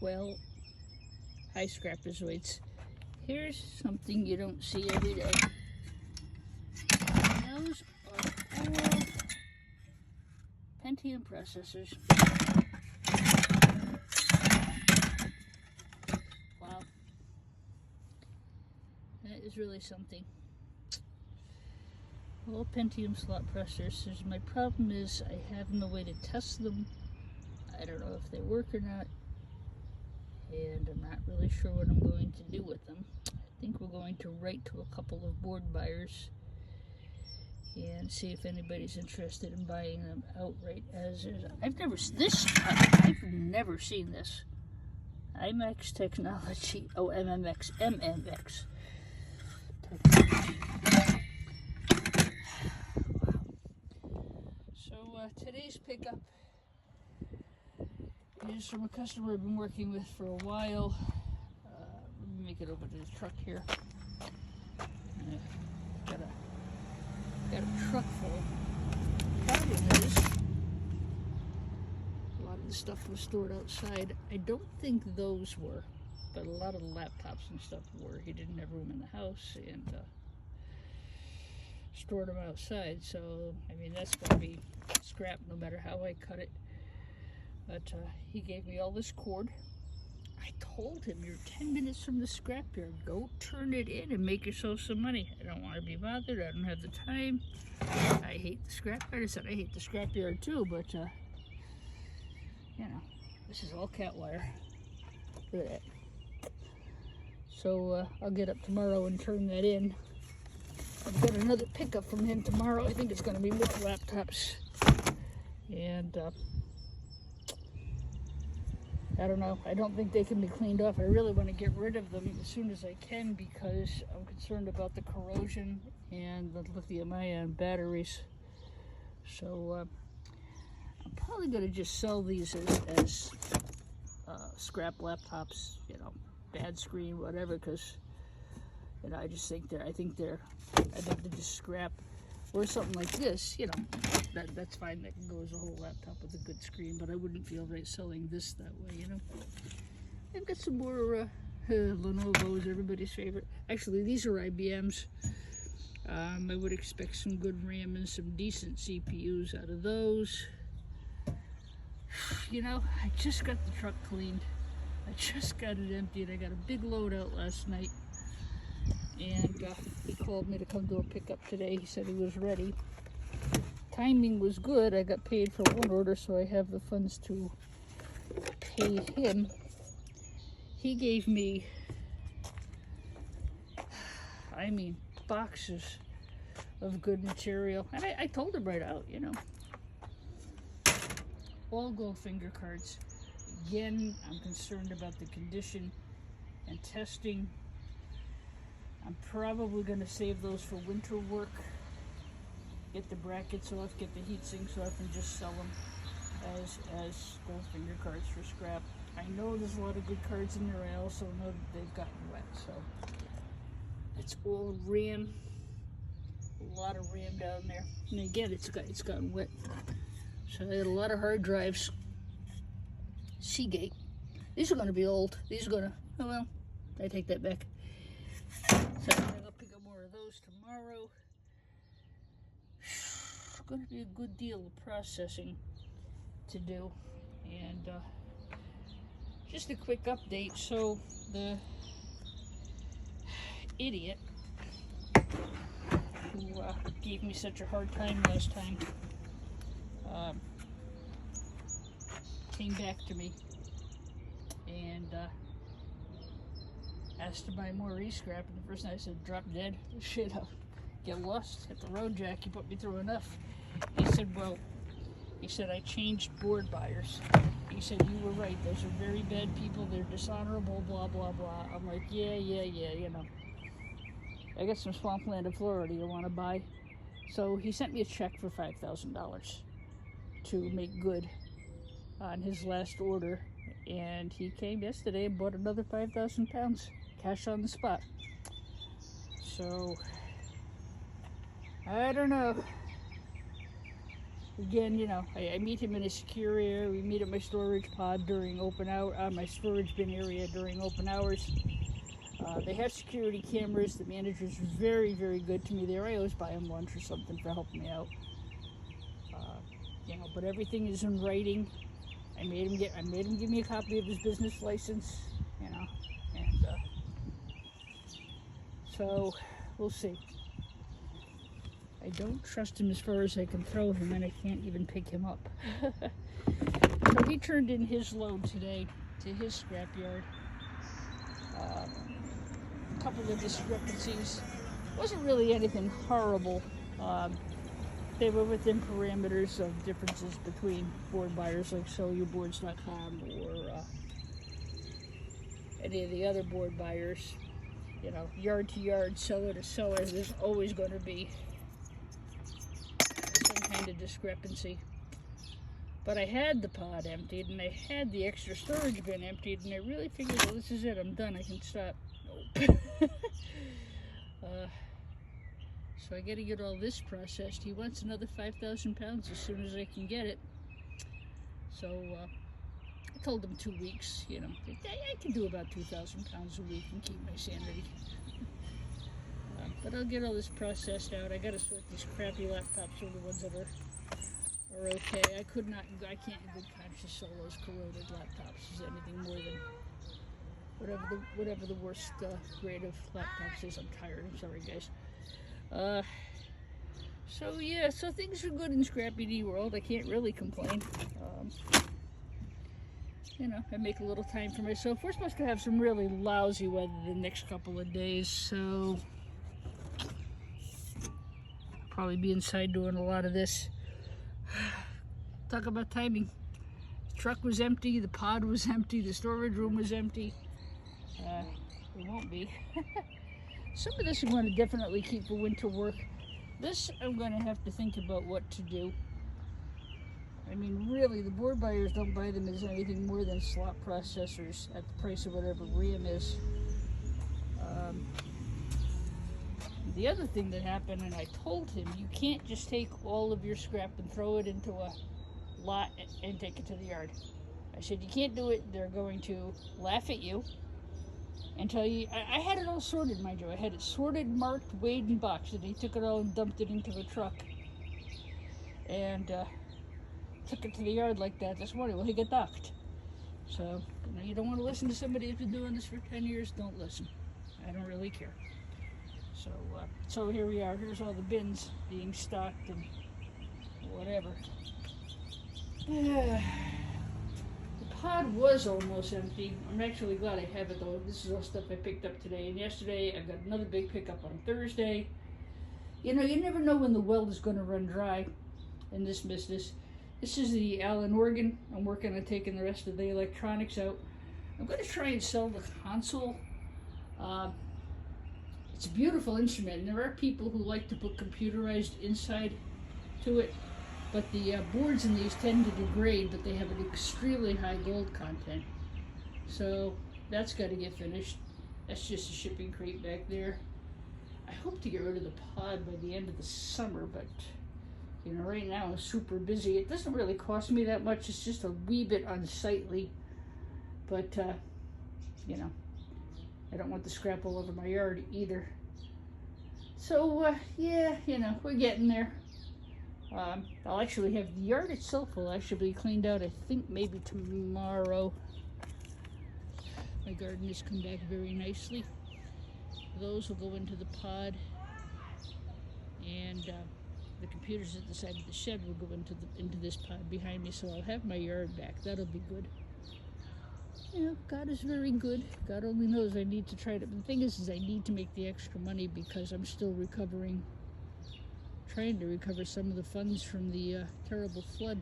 Well, hi Scrapazoids. Here's something you don't see every day. Those are all Pentium processors. Wow. That is really something. All Pentium slot processors. My problem is I have no way to test them. I don't know if they work or not. And I'm not really sure what I'm going to do with them. I think we're going to write to a couple of board buyers and see if anybody's interested in buying them outright as is. I've never seen this. IMAX Technology. Oh, MMX technology. So today's pickup is from a customer I've been working with for a while. Let me make it over to the truck here. Got a truck full. Problem is, a lot of the stuff was stored outside. I don't think those were, but a lot of the laptops and stuff were. He didn't have room in the house and stored them outside. So, I mean, that's going to be scrap no matter how I cut it. But he gave me all this cord. I told him, you're 10 minutes from the scrapyard. Go turn it in and make yourself some money. I don't want to be bothered. I don't have the time. I hate the scrapyard. I said I hate the scrapyard too, but, you know, this is all cat wire. Look at that. So I'll get up tomorrow and turn that in. I've got another pickup from him tomorrow. I think it's going to be more laptops. And I don't know. I don't think they can be cleaned off. I really want to get rid of them as soon as I can because I'm concerned about the corrosion and the lithium-ion batteries. So I'm probably going to just sell these as scrap laptops, you know, bad screen, whatever, because, you know, I think they're just scrap. Or something like this, you know, that's fine. That can go as a whole laptop with a good screen, but I wouldn't feel right selling this that way, you know. I've got some more Lenovo's, everybody's favorite. Actually, these are IBM's. I would expect some good RAM and some decent CPUs out of those. You know, I just got the truck cleaned. I just got it emptied. I got a big load out last night. And he called me to come do a pickup today. He said he was ready. Timing was good. I got paid for one order, so I have the funds to pay him. He gave me, I mean, boxes of good material. And I told him right out, you know. All Goldfinger cards. Again, I'm concerned about the condition and testing. I'm probably going to save those for winter work. Get the brackets off, get the heat sinks off, and just sell them as Goldfinger cards for scrap. I know there's a lot of good cards in there. I also know that they've gotten wet, so it's all RAM. A lot of RAM down there. And again, it's gotten wet. So I had a lot of hard drives. Seagate. These are going to be old. These are going to, oh well, I take that back. So I'll pick up more of those tomorrow. It's going to be a good deal of processing to do. And just a quick update. So the idiot who gave me such a hard time last time came back to me and asked to buy more e-scrap, and the first night I said, drop dead. Shit, I'll get lost. Hit the road, Jack. You put me through enough. He said, well, I changed board buyers. He said, you were right. Those are very bad people. They're dishonorable, blah, blah, blah. I'm like, yeah, you know. I got some swampland in Florida you want to buy. So he sent me a check for $5,000 to make good on his last order. And he came yesterday and bought another 5,000 pounds. Cash on the spot. So, I don't know. again, you know, I meet him in a secure area. We meet at my storage pod during open hour, my storage bin area during open hours. They have security cameras. The manager's very, very good to me there. I always buy him lunch or something for helping me out. You know, but everything is in writing. I made him give me a copy of his business license. You know, and so we'll see. I don't trust him as far as I can throw him, and I can't even pick him up. So he turned in his load today to his scrapyard. A couple of discrepancies. Wasn't really anything horrible. They were within parameters of differences between board buyers like SellYourBoards.com or any of the other board buyers. You know, yard to yard, seller to seller, there's always going to be some kind of discrepancy. But I had the pod emptied and I had the extra storage bin emptied, and I really figured, well, this is it, I'm done, I can stop. Nope. So I got to get all this processed. He wants another 5,000 pounds as soon as I can get it. So I told him 2 weeks. You know, I can do about 2,000 pounds a week and keep my sanity. But I'll get all this processed out. I got to sort these crappy laptops or the ones that are okay. I can't in good conscience sell those corroded laptops as anything more than whatever the worst grade of laptops is. I'm tired. I'm sorry, guys. So yeah, so things are good in Scrappy D world. I can't really complain. You know, I make a little time for myself. We're supposed to have some really lousy weather the next couple of days, so probably be inside doing a lot of this. Talk about timing. The truck was empty, the pod was empty, the storage room was empty. It won't be. Some of this I'm going to definitely keep for winter work. This I'm going to have to think about what to do. I mean, really, the board buyers don't buy them as anything more than slot processors at the price of whatever RAM is. The other thing that happened, and I told him, you can't just take all of your scrap and throw it into a lot and take it to the yard. I said, you can't do it. They're going to laugh at you and tell you. I had it all sorted, mind you. I had it sorted, marked, weighed, and boxed, and he took it all and dumped it into a truck and took it to the yard like that this morning. Well, he got docked. So, you know, you don't want to listen to somebody who's been doing this for 10 years. Don't listen. I don't really care. So here we are. Here's all the bins being stocked and whatever. The pod was almost empty. I'm actually glad I have it though. This is all stuff I picked up today and yesterday. I got another big pickup on Thursday. You know, you never know when the well is going to run dry in this business. This is the Allen organ. I'm working on taking the rest of the electronics out. I'm going to try and sell the console. It's a beautiful instrument, and there are people who like to put computerized inside to it, but the boards in these tend to degrade, but they have an extremely high gold content. So that's got to get finished. That's just a shipping crate back there. I hope to get rid of the pod by the end of the summer, but you know, right now I'm super busy. It doesn't really cost me that much. It's just a wee bit unsightly, but you know, I don't want the scrap all over my yard either. So yeah, you know, we're getting there. I'll actually have the yard itself will actually be cleaned out, I think maybe tomorrow. My garden has come back very nicely. Those will go into the pod, and the computers at the side of the shed will go into this pod behind me, so I'll have my yard back. That'll be good. You know, God is very good. God only knows I need to try to. The thing is I need to make the extra money because I'm still trying to recover some of the funds from the terrible flood.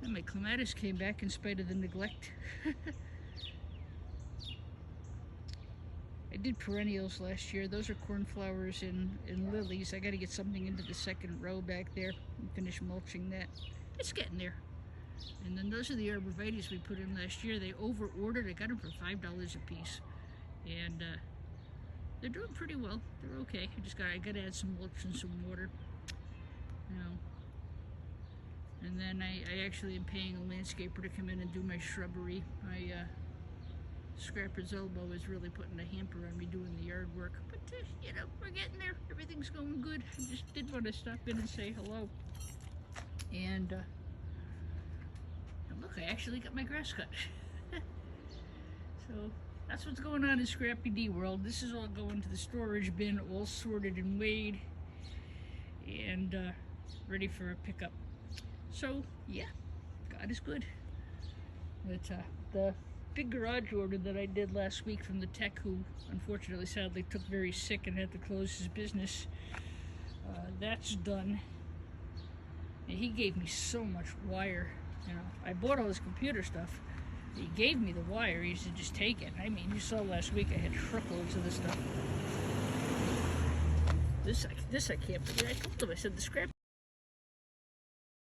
And my clematis came back in spite of the neglect. I did perennials last year. Those are cornflowers and lilies. I got to get something into the second row back there and finish mulching that. It's getting there. And then those are the arborvitaes we put in last year. They over-ordered. I got them for $5 a piece. And they're doing pretty well. They're okay. I got to add some mulch and some water. You know, And then I actually am paying a landscaper to come in and do my shrubbery. My scrapper's elbow is really putting a hamper on me doing the yard work. But, you know, we're getting there. Everything's going good. I just did want to stop in and say hello. And look, I actually got my grass cut. So that's what's going on in Scrappy D World. This is all going to the storage bin, all sorted and weighed, and ready for a pickup. So yeah, God is good. But the big garage order that I did last week from the tech, who unfortunately sadly took very sick and had to close his business, that's done. And he gave me so much wire. You know, I bought all his computer stuff. He gave me the wire. He said, just take it. I mean, you saw last week I had truckloads of this stuff. This I can't believe. I told him, I said, the scrap